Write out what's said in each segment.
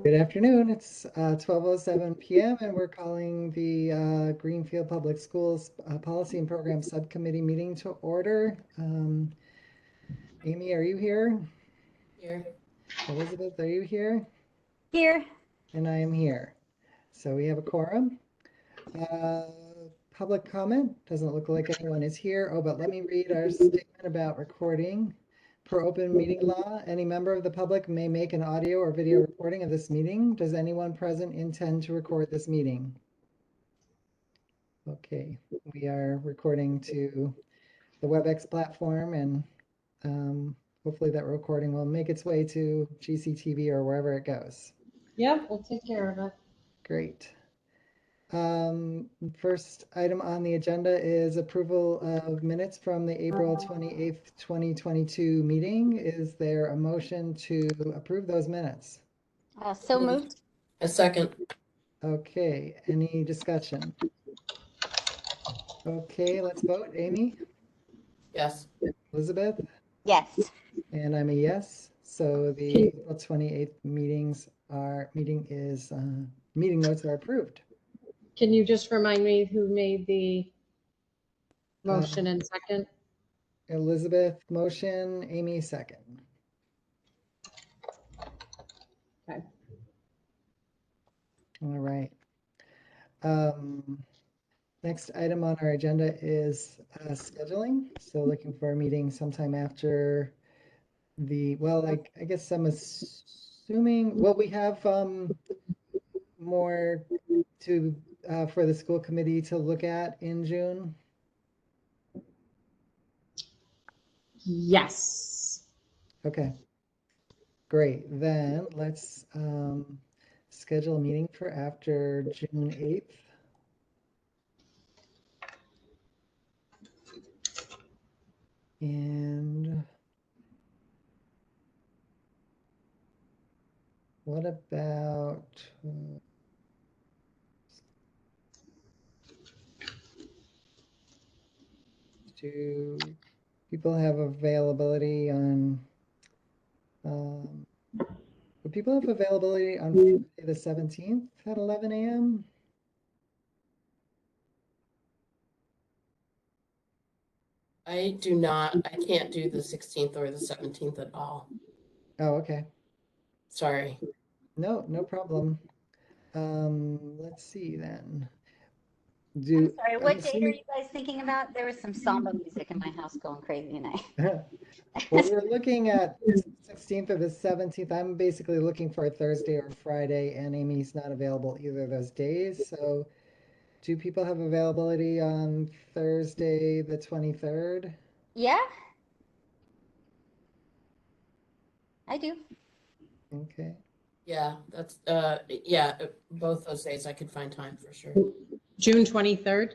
Good afternoon. It's 12:07 p.m. and we're calling the Greenfield Public Schools Policy and Program Subcommittee meeting to order. Amy, are you here? Here. Elizabeth, are you here? Here. And I am here. So we have a quorum. Public comment? Doesn't look like anyone is here. Oh, but let me read our statement about recording. Per open meeting law, any member of the public may make an audio or video recording of this meeting. Does anyone present intend to record this meeting? Okay, we are recording to the WebEx platform, and hopefully that recording will make its way to GCTV or wherever it goes. Yep, we'll take care of it. Great. First item on the agenda is approval of minutes from the April 28th, 2022 meeting. Is there a motion to approve those minutes? So moved. A second. Okay, any discussion? Okay, let's vote. Amy? Yes. Elizabeth? Yes. And I'm a yes. So the April 28th meeting notes are approved. Can you just remind me who made the motion and second? Elizabeth motion, Amy second. Okay. All right. Next item on our agenda is scheduling. So looking for a meeting sometime after I guess I'm assuming, we have more to for the school committee to look at in June. Yes. Okay, great. Then let's schedule a meeting for after June 8th. And what about do people have availability on would people have availability on Friday the 17th at 11 a.m.? I do not. I can't do the 16th or the 17th at all. Oh, okay. Sorry. No problem. Let's see then. I'm sorry, what date are you guys thinking about? There was some samba music in my house going crazy tonight. Well, we're looking at the 16th or the 17th. I'm basically looking for a Thursday or Friday, and Amy's not available either of those days. So do people have availability on Thursday the 23rd? Yeah, I do. Okay. Yeah, that's both those days I could find time for sure. June 23rd?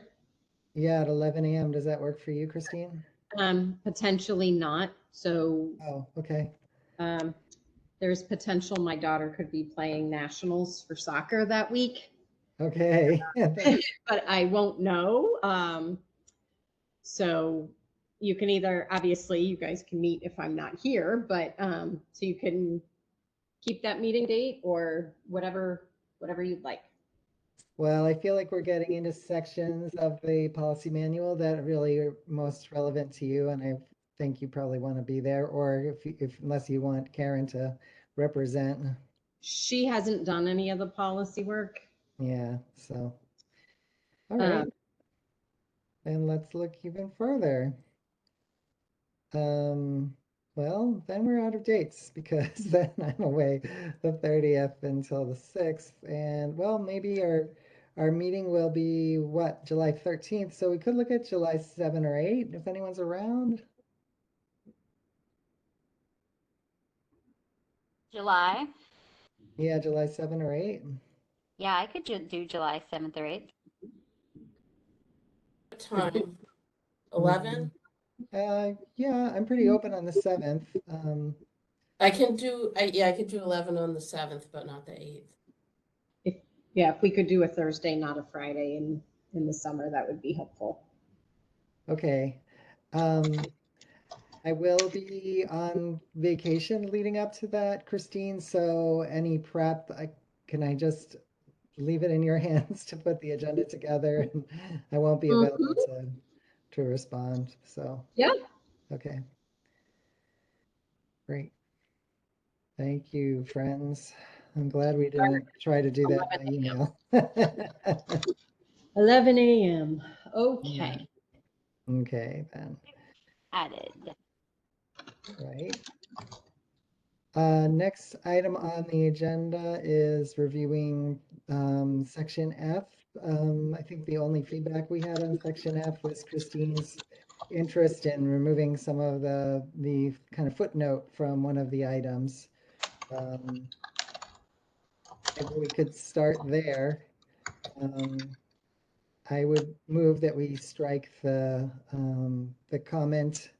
Yeah, at 11 a.m. Does that work for you, Christine? Potentially not. So Oh, okay. There's potential my daughter could be playing nationals for soccer that week. Okay. But I won't know. So you can either, obviously you guys can meet if I'm not here, but so you can keep that meeting date or whatever you'd like. Well, I feel like we're getting into sections of the policy manual that really are most relevant to you, and I think you probably want to be there, or unless you want Karen to represent. She hasn't done any of the policy work. Yeah, so. All right. And let's look even further. Well, then we're out of dates because then I'm away the 30th until the 6th. And well, maybe our meeting will be what, July 13th. So we could look at July 7 or 8 if anyone's around. July. Yeah, July 7 or 8. Yeah, I could do July 7th or 8th. What time? 11? Yeah, I'm pretty open on the 7th. I could do 11 on the 7th, but not the 8th. If we could do a Thursday, not a Friday in the summer, that would be helpful. Okay. I will be on vacation leading up to that, Christine, so any prep, can I just leave it in your hands to put the agenda together? And I won't be available to respond, so. Yeah. Okay. Great. Thank you, friends. I'm glad we didn't try to do that by email. 11 a.m. Okay. Okay, then, Added. right. Next item on the agenda is reviewing section F. I think the only feedback we had on section F was Christine's interest in removing some of the kind of footnote from one of the items. Maybe we could start there. I would move that we strike the comment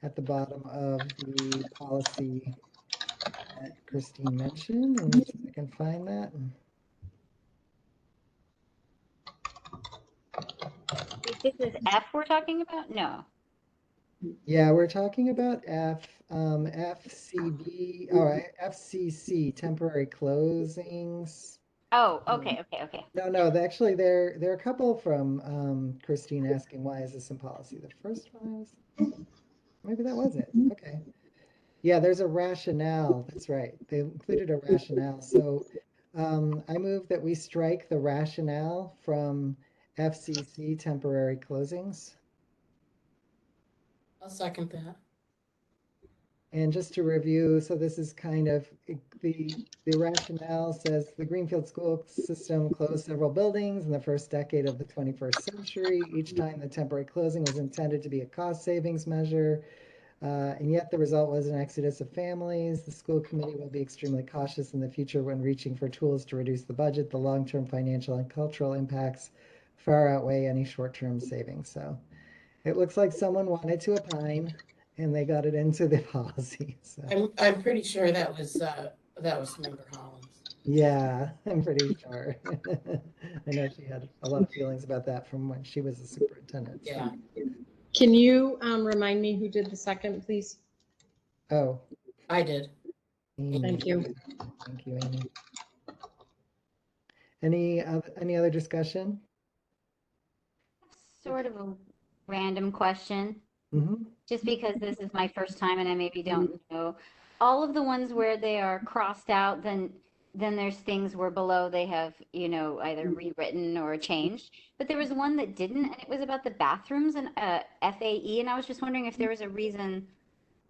at the bottom of the policy that Christine mentioned. Let me see if I can find that. This is F we're talking about? No. Yeah, we're talking about FCB, FCC, temporary closings. Oh, okay, okay, okay. No, actually, there are a couple from Christine asking why is this in policy. The first one was, maybe that was it. Okay. Yeah, there's a rationale. That's right. They included a rationale. So I move that we strike the rationale from FCC temporary closings. I'll second that. And just to review, so this is kind of the rationale says the Greenfield school system closed several buildings in the first decade of the 21st century. Each time the temporary closing was intended to be a cost savings measure. And yet the result was an exodus of families. The school committee will be extremely cautious in the future when reaching for tools to reduce the budget. The long-term financial and cultural impacts far outweigh any short-term savings. So it looks like someone wanted to opine and they got it into the policy. So I'm pretty sure that was Member Hollins. yeah, I'm pretty sure. I know she had a lot of feelings about that from when she was a superintendent. So. Yeah. Can you remind me who did the second, please? Oh, I did. Amy. Thank you. Thank you, Amy. Any other discussion? Sort of a random question, just because this is my first time and I maybe don't know. All of the ones where they are crossed out, then there's things where below they have, either rewritten or changed. But there was one that didn't, and it was about the bathrooms and FAE, and I was just wondering if there was a reason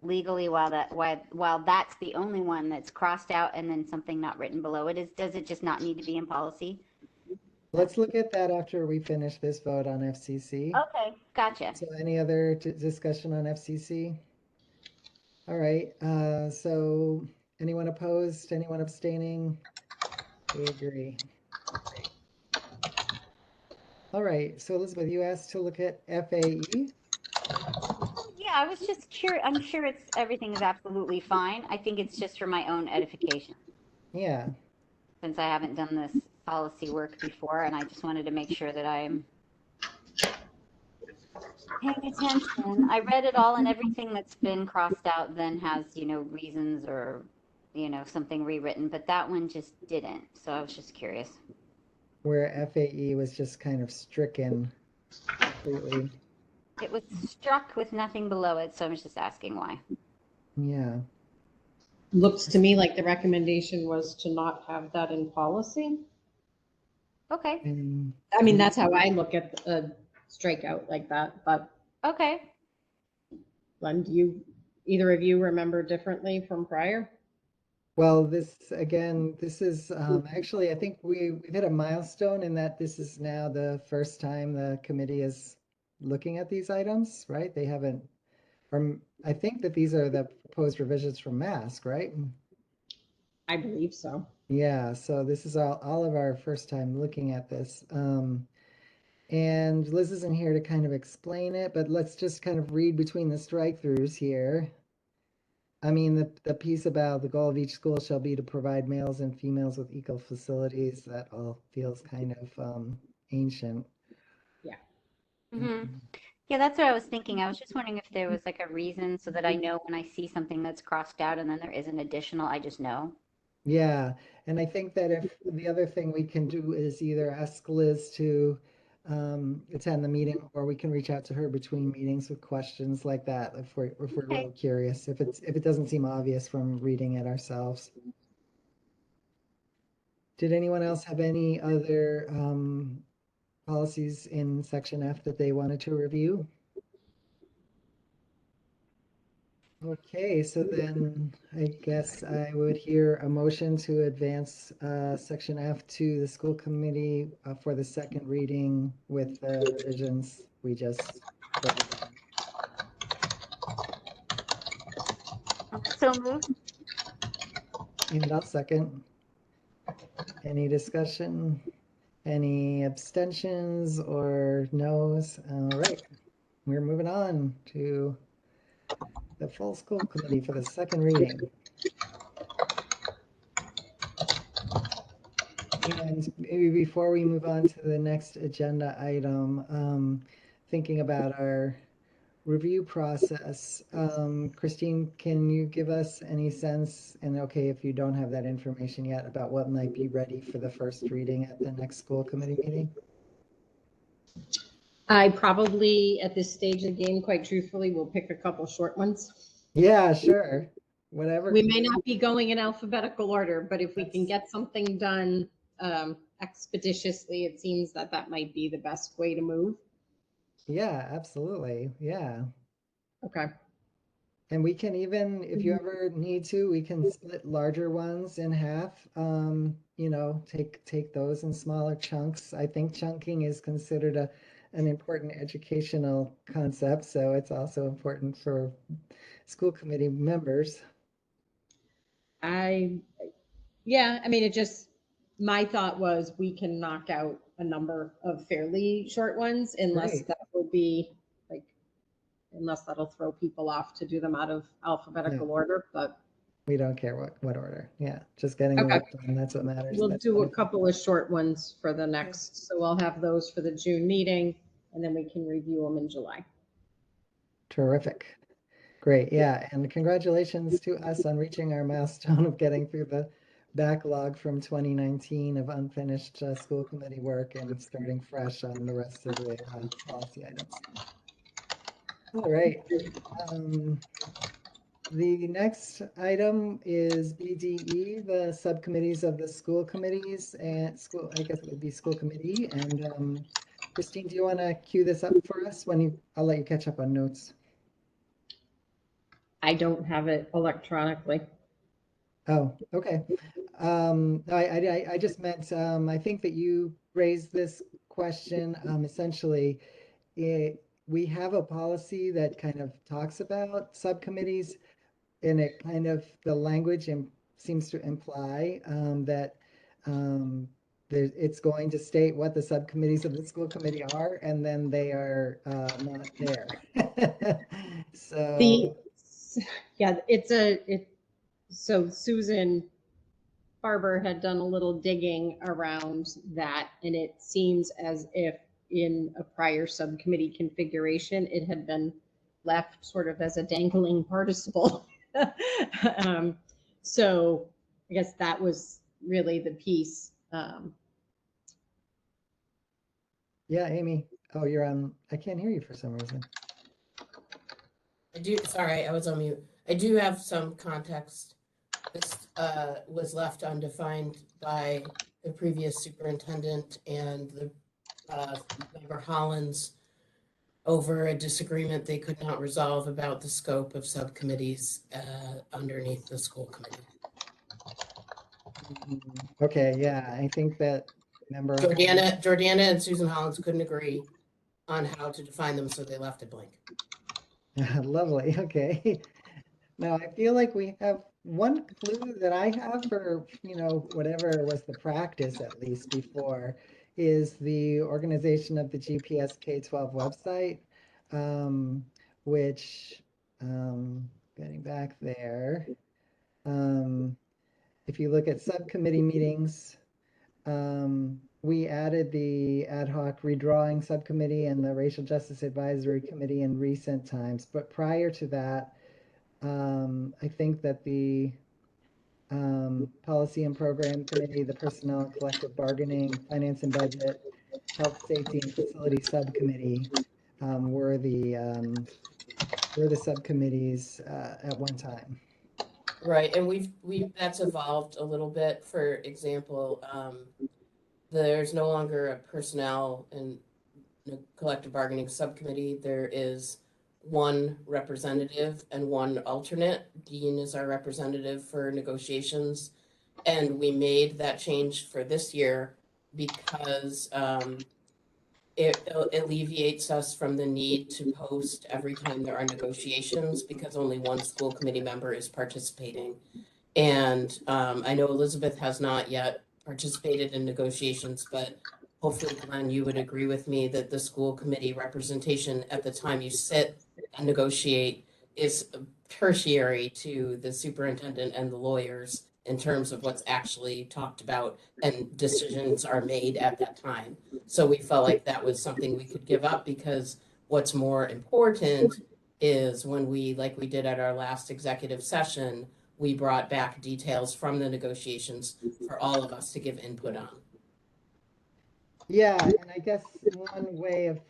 legally while that's the only one that's crossed out and then something not written below it is, does it just not need to be in policy? Let's look at that after we finish this vote on FCC. Okay, gotcha. So any other discussion on FCC? All right, so anyone opposed, anyone abstaining? We agree. All right, so Elizabeth, you asked to look at FAE? Yeah, I was just curious. I'm sure everything is absolutely fine. I think it's just for my own edification. Yeah. Since I haven't done this policy work before, and I just wanted to make sure that I'm paying attention. I read it all, and everything that's been crossed out then has, reasons or, something rewritten, but that one just didn't. So I was just curious. Where FAE was just kind of stricken completely. It was struck with nothing below it, so I was just asking why. Yeah. Looks to me like the recommendation was to not have that in policy. Okay. I mean, that's how I look at a strikeout like that, but. Okay. Len, do either of you remember differently from prior? Well, this is actually, I think we've hit a milestone in that this is now the first time the committee is looking at these items, right? They haven't, or I think that these are the proposed revisions from MASC, right? I believe so. Yeah, so this is all of our first time looking at this. And Liz isn't here to kind of explain it, but let's just kind of read between the strike-throughs here. I mean, the piece about the goal of each school shall be to provide males and females with equal facilities, that all feels kind of ancient. Yeah. Mm-hmm. Yeah, that's what I was thinking. I was just wondering if there was like a reason so that I know when I see something that's crossed out and then there is an additional, I just know. Yeah, and I think that if the other thing we can do is either ask Liz to attend the meeting, or we can reach out to her between meetings with questions like that if we're Okay. really curious, if it doesn't seem obvious from reading it ourselves. Did anyone else have any other policies in section F that they wanted to review? Okay, so then I guess I would hear a motion to advance section F to the school committee for the second reading with the revisions we just voted So moved. on. And I'll second. Any discussion? Any abstentions or no's? All right, we're moving on to the full school committee for the second reading. And maybe before we move on to the next agenda item, thinking about our review process, Christine, can you give us any sense, and okay, if you don't have that information yet, about what might be ready for the first reading at the next school committee meeting? I probably, at this stage of the game, quite truthfully, will pick a couple short ones. Yeah, sure. Whatever. We may not be going in alphabetical order, but if we can That's- get something done expeditiously, it seems that that might be the best way to move. Yeah, absolutely. Yeah. Okay. And we can even, if you ever need to, we can split larger ones in half. Take those in smaller chunks. I think chunking is considered an important educational concept, so it's also important for school committee members. Yeah, I mean, my thought was we can knock out a number of fairly short ones Great. like, unless that'll throw people off to do them out of No, alphabetical order, but we don't care what order. Yeah, just getting the okay. work done. That's what matters. We'll That's do a wonderful. couple of short ones for the Okay. next, so I'll have those for the June meeting, and then we can review them in July. Terrific. Great, yeah, and congratulations to us on reaching our milestone of getting through the backlog from 2019 of unfinished school committee work and starting fresh on the rest of the policy items. All right. Um, the next item is BDE, the subcommittees of the school committees and school, I guess it would be school committee. And Christine, do you want to cue this up for us I'll let you catch up on notes. I don't have it electronically. Oh, okay. I just meant, I think that you raised this question, essentially, we have a policy that kind of talks about subcommittees, and it kind of, the language seems to imply, that, it's going to state what the subcommittees of the school committee are, and then they are, not there. The, So, yeah, so Susan Barber had done a little digging around that, and it seems as if in a prior subcommittee configuration, it had been left sort of as a dangling participle. um, so I guess that was really the piece. yeah, Amy. Oh, you're on. I can't hear you for some reason. Sorry, I was on mute. I do have some context. This was left undefined by the previous superintendent and the member Hollins over a disagreement they could not resolve about the scope of subcommittees underneath the school committee. Okay, yeah, I think that member Jordana and Susan Hollins couldn't agree on how to define them, so they left it blank. Lovely. Okay. Now I feel like we have one clue that I have for, whatever was the practice at least before, is the organization of the GPS K-12 website, um, which, getting back there, if you look at subcommittee meetings, we added the ad hoc redrawing subcommittee and the racial justice advisory committee in recent times. But prior to that, I think that the policy and program committee, the personnel and collective bargaining, finance and budget, health, safety, and facility subcommittee um, were the um, were the subcommittees at one time. Right, and that's evolved a little bit. For example, there's no longer a personnel and collective bargaining subcommittee. There is one representative and one alternate. Dean is our representative for negotiations. And we made that change for this year because it alleviates us from the need to post every time there are negotiations because only one school committee member is participating. And I know Elizabeth has not yet participated in negotiations, but hopefully, Glenn, you would agree with me that the school committee representation at the time you sit and negotiate is tertiary to the superintendent and the lawyers in terms of what's actually talked about and decisions are made at that time. So we felt like that was something we could give up because what's more important is when we, like we did at our last executive session, we brought back details from the negotiations for all of us to give input on. Yeah, and I guess one way of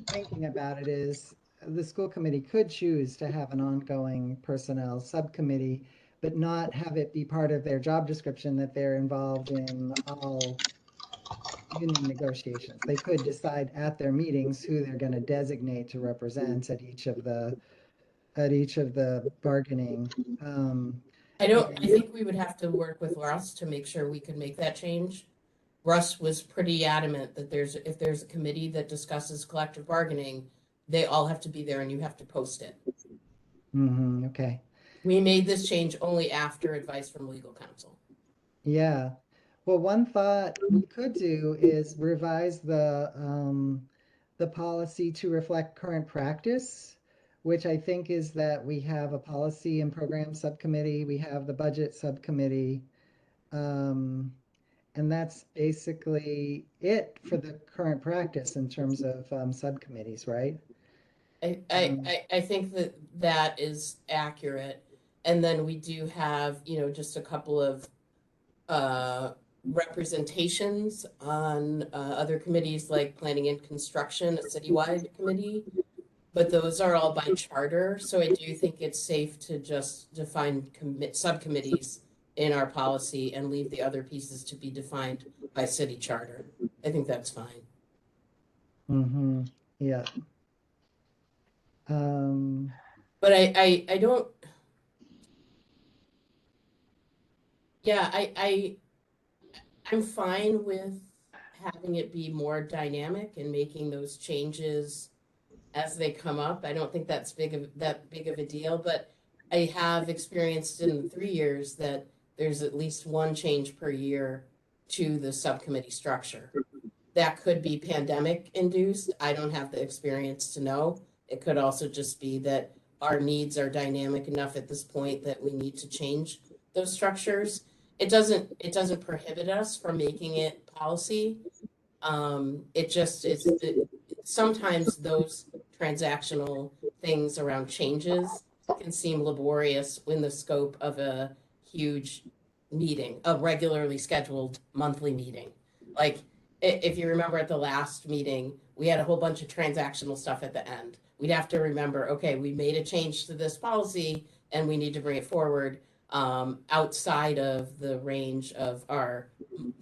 thinking about it is the school committee could choose to have an ongoing personnel subcommittee, but not have it be part of their job description that they're involved in all union negotiations. They could decide at their meetings who they're going to designate to represent at each of the bargaining. I think we would have to work with Russ to make sure we could make that change. Russ was pretty adamant that if there's a committee that discusses collective bargaining, they all have to be there and you have to post it. Okay. We made this change only after advice from legal counsel. Yeah. Well, one thought we could do is revise the policy to reflect current practice, which I think is that we have a policy and program subcommittee, we have the budget subcommittee, and that's basically it for the current practice in terms of subcommittees, right? I think that that is accurate. And then we do have, just a couple of representations on other committees like planning and construction, a citywide committee, but those are all by charter. So I do think it's safe to just define subcommittees in our policy and leave the other pieces to be defined by city charter. I think that's fine. Yeah. Um, But I don't, yeah, I'm fine with having it be more dynamic and making those changes as they come up. I don't think that's that big of a deal, but I have experienced in the 3 years that there's at least one change per year to the subcommittee structure. That could be pandemic induced. I don't have the experience to know. It could also just be that our needs are dynamic enough at this point that we need to change those structures. It doesn't prohibit us from making it policy. It just is sometimes those transactional things around changes can seem laborious in the scope of a huge meeting, a regularly scheduled monthly meeting. Like if you remember at the last meeting, we had a whole bunch of transactional stuff at the end. We'd have to remember, okay, we made a change to this policy and we need to bring it forward outside of the range of our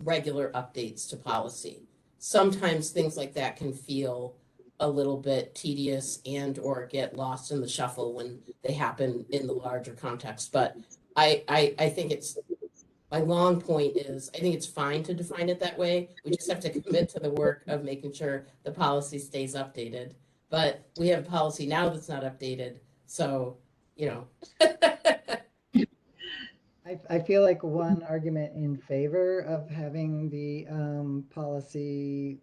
regular updates to policy. Sometimes things like that can feel a little bit tedious and or get lost in the shuffle when they happen in the larger context. But I think my long point is I think it's fine to define it that way. We just have to commit to the work of making sure the policy stays updated. But we have a policy now that's not updated. So, you know. I feel like one argument in favor of having the policy,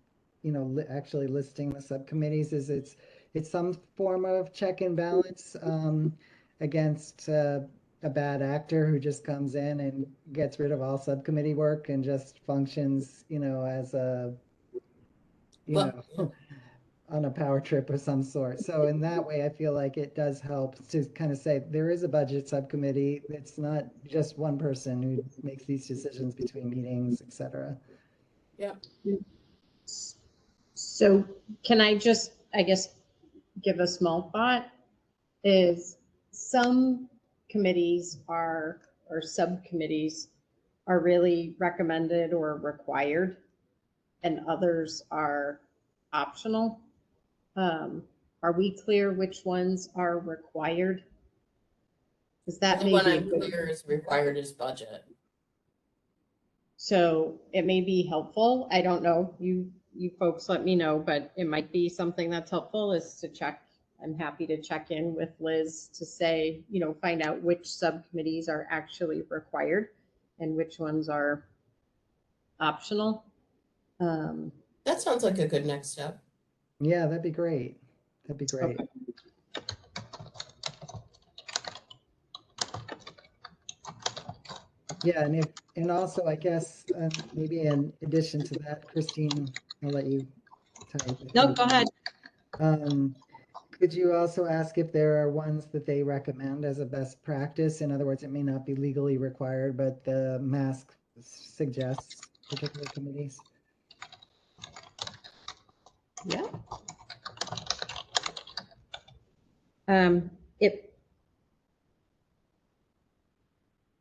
actually listing the subcommittees is it's some form of check and balance against a bad actor who just comes in and gets rid of all subcommittee work and just functions, as a, you Well, know, on a power trip of some sort. So in that way, I feel like it does help to kind of say there is a budget subcommittee. It's not just one person who makes these decisions between meetings, etc. yeah. So can I just, I guess, give a small thought? Is some committees are, or subcommittees are really recommended or required, and others are optional. Are we clear which ones are required? Is that The one maybe a I'm good, clear is required is budget. so it may be helpful. I don't know. You folks let me know, but it might be something that's helpful is to check. I'm happy to check in with Liz to say, find out which subcommittees are actually required and which ones are optional. That sounds like a good next step. Yeah, that'd be great. That'd be great. Okay. Yeah, and also I guess maybe in addition to that, Christine, I'll let you type. No, go ahead. Could you also ask if there are ones that they recommend as a best practice? In other words, it may not be legally required, but the mask suggests particular committees. Yeah.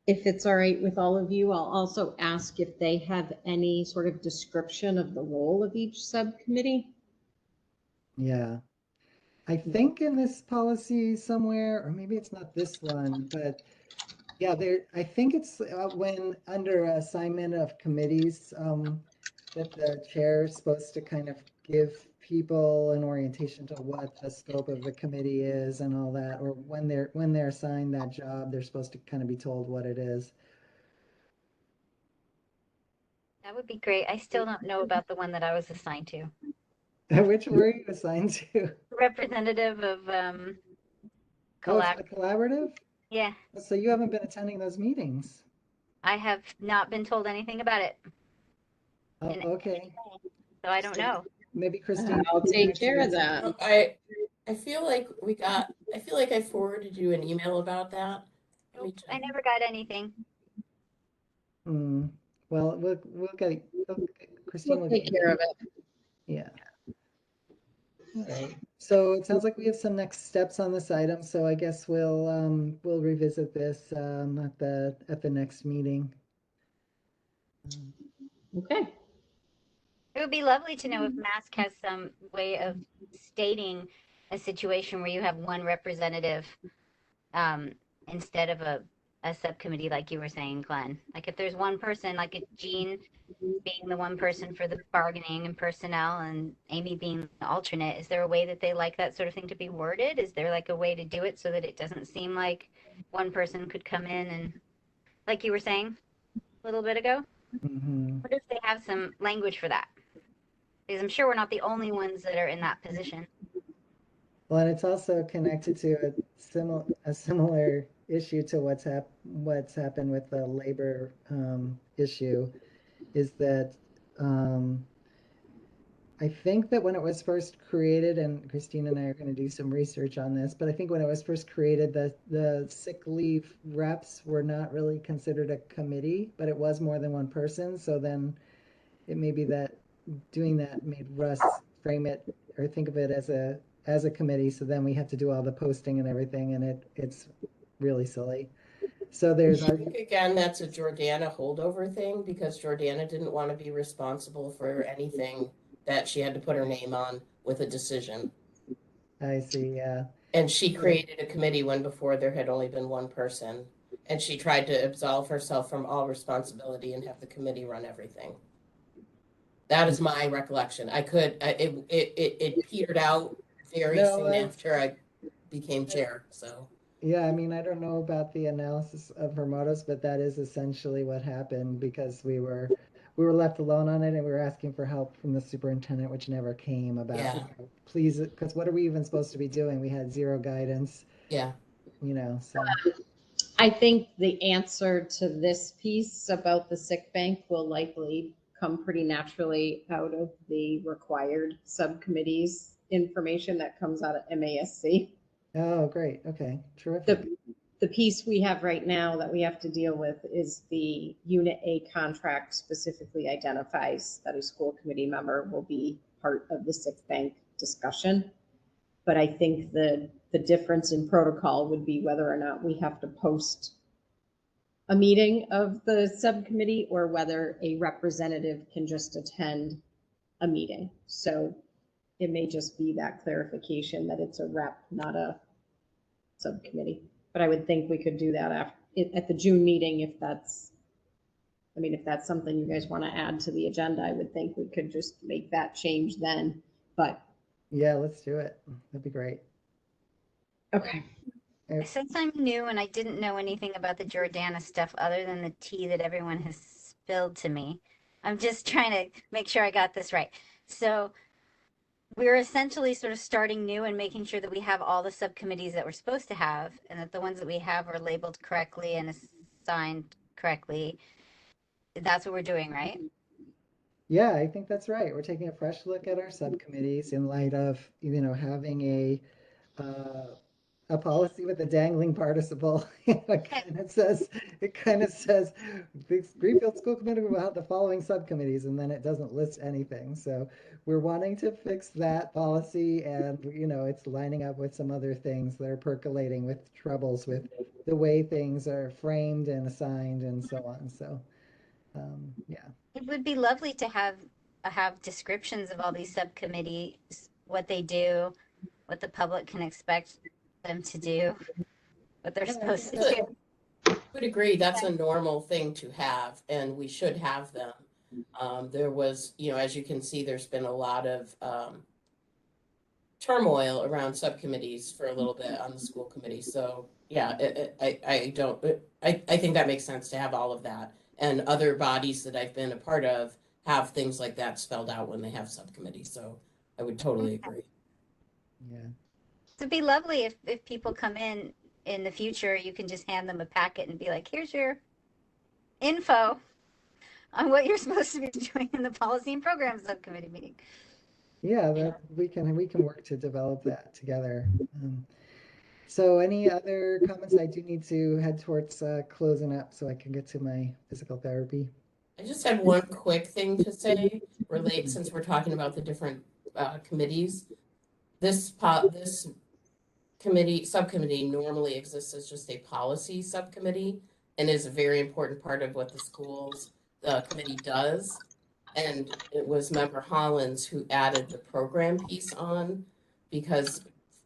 If it's all right with all of you, I'll also ask if they have any sort of description of the role of each subcommittee. Yeah. I think in this policy somewhere, or maybe it's not this one, but yeah, I think it's when under assignment of committees, that the chair is supposed to kind of give people an orientation to what the scope of the committee is and all that, or when they're assigned that job, they're supposed to kind of be told what it is. That would be great. I still don't know about the one that I was assigned to. Which were you assigned to? Representative of Oh, it's collab. the collaborative? Yeah, So you haven't been attending those meetings. I have not been told anything about it, Oh, and okay. so I don't know. Maybe Christine. I'll can take connect you care with of some- that. I feel like I feel like I forwarded you an email about that. Let me Nope, I check. never got anything. Well, Christine will We'll get take you. care of it. Yeah. All right. So it sounds like we have some next steps on this item. So I guess we'll revisit this at the next meeting. Okay. It would be lovely to know if Mask has some way of stating a situation where you have one representative instead of a subcommittee, like you were saying, Glenn. Like if there's one person, like a Jean being the one person for the bargaining and personnel and Amy being the alternate, is there a way that they like that sort of thing to be worded? Is there like a way to do it so that it doesn't seem like one person could come in and, like you were saying a little bit ago? Mm-hmm. What if they have some language for that? Because I'm sure we're not the only ones that are in that position. Well, and it's also connected to a similar issue to what's happened with the labor issue, is that um, I think that when it was first created, and Christine and I are going to do some research on this, but I think when it was first created, the sick leave reps were not really considered a committee, but it was more than one person. So then it may be that doing that made Russ frame it or think of it as a committee. So then we have to do all the posting and everything, and it's really silly. So there's I think again that's a Jordana holdover thing because Jordana didn't want to be responsible for anything that she had to put her name on with a decision. I see, yeah. And she created a committee when before there had only been one person. And she tried to absolve herself from all responsibility and have the committee run everything. That is my recollection. It petered out very No, soon after I became chair. So yeah, I mean, I don't know about the analysis of her motives, but that is essentially what happened because we were left alone on it and we were asking for help from the superintendent, which never came about, yeah, please, because what are we even supposed to be doing? We had zero guidance, yeah. so. I think the answer to this piece about the sick bank will likely come pretty naturally out of the required subcommittees information that comes out of MASC. Oh, great. Okay, terrific. The piece we have right now that we have to deal with is the Unit A contract specifically identifies that a school committee member will be part of the sick bank discussion. But I think the difference in protocol would be whether or not we have to post a meeting of the subcommittee or whether a representative can just attend a meeting. So it may just be that clarification that it's a rep, not a subcommittee. But I would think we could do that at the June meeting if that's, I mean, if that's something you guys want to add to the agenda, I would think we could just make that change then. But yeah, let's do it. That'd be great. okay. Since I'm new and I didn't know anything about the Jordana stuff other than the tea that everyone has spilled to me, I'm just trying to make sure I got this right. So we're essentially sort of starting new and making sure that we have all the subcommittees that we're supposed to have and that the ones that we have are labeled correctly and assigned correctly. That's what we're doing, right? Yeah, I think that's right. We're taking a fresh look at our subcommittees in light of, having a policy with a dangling participle. It kind of says the Greenfield School Committee will have the following subcommittees, and then it doesn't list anything. So we're wanting to fix that policy, and it's lining up with some other things that are percolating with troubles with the way things are framed and assigned and so on. So yeah. It would be lovely to have descriptions of all these subcommittees, what they do, what the public can expect them to do, what they're supposed to do. I would agree. That's a normal thing to have, and we should have them. There was, as you can see, there's been a lot of turmoil around subcommittees for a little bit on the school committee. So yeah, I think that makes sense to have all of that. And other bodies that I've been a part of have things like that spelled out when they have subcommittees. So I would totally agree. Yeah. It'd be lovely if people come in the future, you can just hand them a packet and be like, here's your info on what you're supposed to be doing in the policy and program subcommittee meeting. Yeah, that we can work to develop that together. So any other comments? I do need to head towards closing up so I can get to my physical therapy. I just had one quick thing to say, since we're talking about the different committees. This subcommittee normally exists as just a policy subcommittee and is a very important part of what the schools committee does. And it was Member Hollins who added the program piece on, because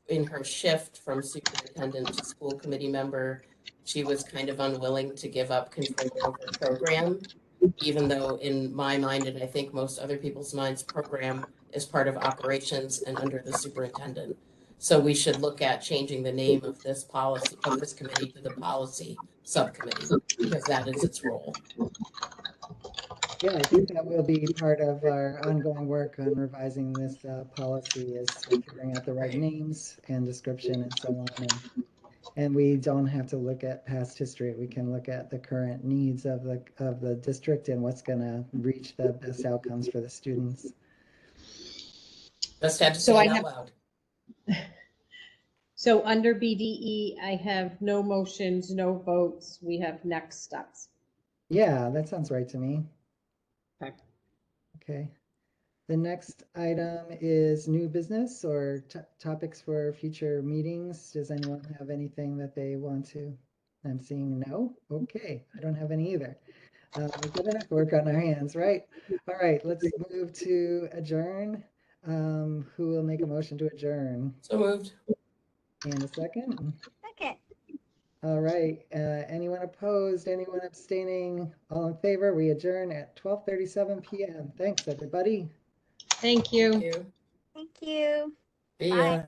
in her shift from superintendent to school committee member, she was kind of unwilling to give up control over program, even though in my mind, and I think most other people's minds, program is part of operations and under the superintendent. So we should look at changing the name of this committee to the policy subcommittee, because that is its role. Yeah, I think that will be part of our ongoing work on revising this policy, is figuring out the right names and description and so on. And we don't have to look at past history. We can look at the current needs of the district and what's going to reach the best outcomes for the students. Just had to say it out loud. So under BDE, I have no motions, no votes. We have next steps. Yeah, that sounds right to me. Okay. Okay. The next item is new business or topics for future meetings. Does anyone have anything that they want to? I'm seeing no. Okay, I don't have any either. We've got enough work on our hands, right? All right, let's move to adjourn. Who will make a motion to adjourn? So moved. And a second? Second. All right, anyone opposed, anyone abstaining, all in favor? We adjourn at 12:37 p.m. Thanks, everybody. Thank you. Thank you. Thank you. See Bye. ya.